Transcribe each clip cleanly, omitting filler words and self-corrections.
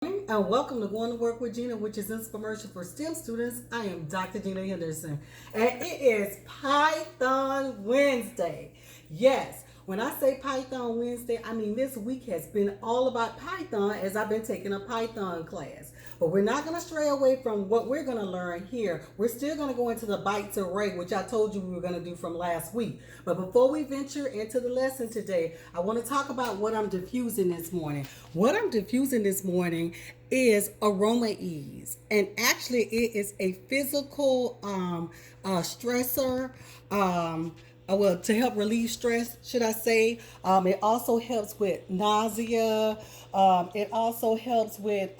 And welcome to Going to Work with Gena, which is Inspiremercial for STEM students. I am Dr. Gena Henderson, and it is Python Wednesday. Yes, when I say Python Wednesday, I mean this week has been all about Python as I've been taking a Python class. But we're not going to stray away from what we're going to learn here. We're still going to go into the bytes array, which I told you we were going to do from last week. But before we venture into the lesson today, I want to talk about what I'm diffusing this morning. What I'm diffusing this morning is Aromaease, and actually it is a physical stressor. Well, to help relieve stress, should I say? It also helps with nausea. It also helps with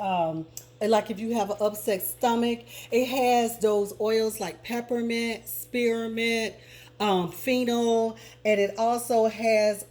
like if you have an upset stomach. It has those oils like peppermint, spearmint, phenol, and it also has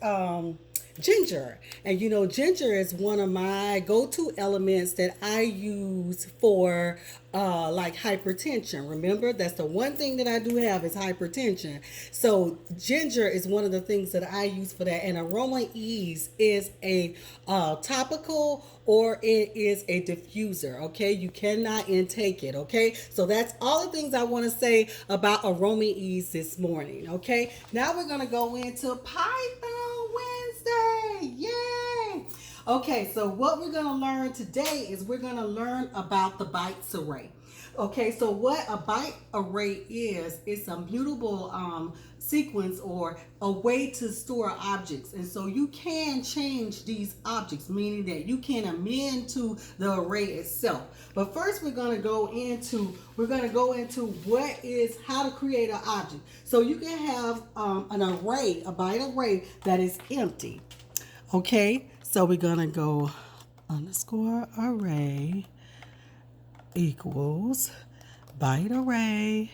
ginger. And you know, ginger is one of my go-to elements that I use for like hypertension. Remember, that's the one thing that I do have is hypertension. So ginger is one of the things that I use for that. And Aromaease is a topical or it is a diffuser. Okay, you cannot intake it. Okay, so that's all the things I want to say about Aromaease this morning. Okay, now we're gonna go into Python Wednesday. Yay! Okay, so what we're going to learn today is we're going to learn about the bytes array. Okay, so what a byte array is, it's a mutable sequence or a way to store objects. And so you can change these objects, meaning that you can amend to the array itself. But first we're going to go into what is how to create an object. So you can have an array, a byte array that is empty. Okay, so we're gonna go underscore array equals byte array.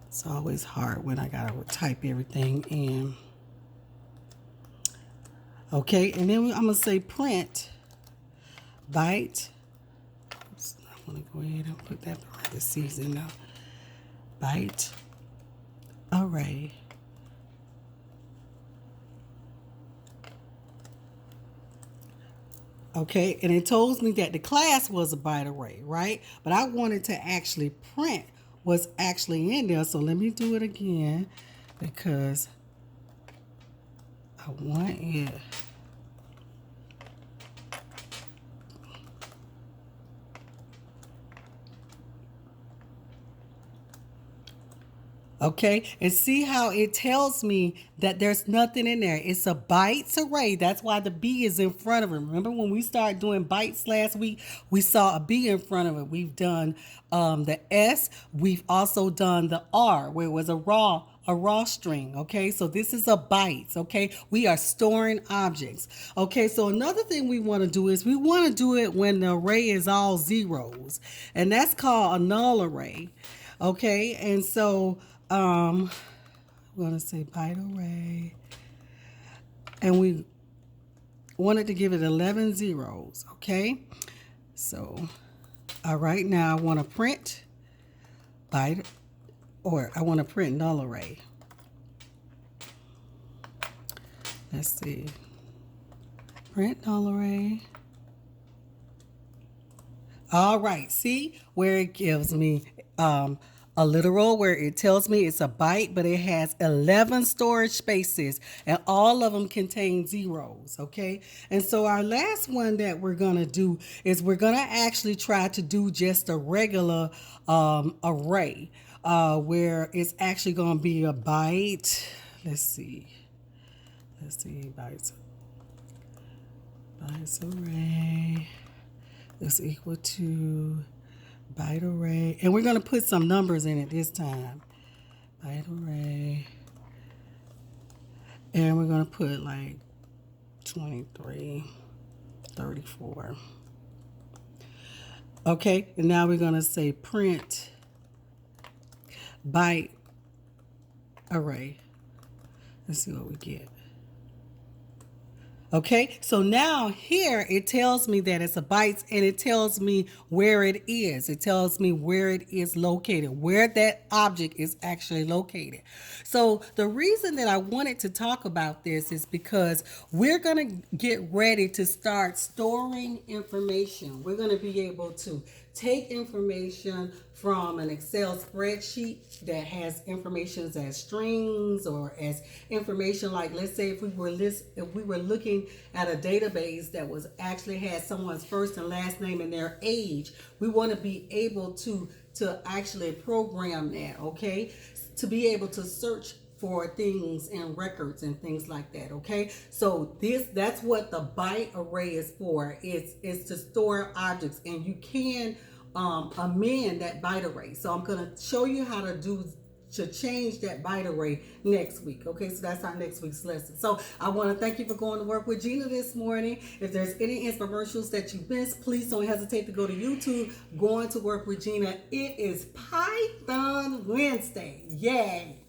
It's always hard when I gotta type everything in. Okay, and then I'm gonna say print byte. Oops, I wanna go ahead and put that parentheses in now. Byte array. Okay, and it told me that the class was a byte array, right? But I wanted to actually print what's actually in there. So let me do it again because I want it. Okay, and see how it tells me that there's nothing in there. It's a bytes array. That's why the B is in front of it. Remember when we started doing bytes last week, we saw a B in front of it. We've done the S. We've also done the R, where it was a raw string. Okay, so this is a bytes. Okay, we are storing objects. Okay, so another thing we want to do is we want to do it when the array is all zeros, and that's called a null array. Okay, and so I'm going to say byte array, and we wanted to give it 11 zeros. Okay, so all right, now I want to print byte, or I want to print null array. Let's see, print null array. All right, see where it gives me a literal, where it tells me it's a byte, but it has 11 storage spaces and all of them contain zeros. Okay, and so our last one that we're gonna do is we're gonna actually try to do just a regular array where it's actually gonna be a byte. Let's see, bytes array is equal to byte array, and we're going to put some numbers in it this time. Byte array, and we're going to put like 23, 34. Okay, and now we're going to say print byte array. Let's see what we get. Okay, so now here it tells me that it's a bytes and it tells me where it is. It tells me where it is located, where that object is actually located. So the reason that I wanted to talk about this is because we're going to get ready to start storing information. We're going to be able to take information from an Excel spreadsheet that has information as strings or as information, like, let's say if we were looking at a database that was actually had someone's first and last name and their age. We want to be able to actually program that, okay, to be able to search for things and records and things like that. Okay, so that's what the byte array is for. It's to store objects, and you can amend that byte array. So I'm going to show you how to change that byte array next week. Okay, so that's our next week's lesson. So I want to thank you for going to work with Gena this morning. If there's any infomercials that you missed, please don't hesitate to go to YouTube, Going to Work with Gena. It is Python Wednesday. Yay!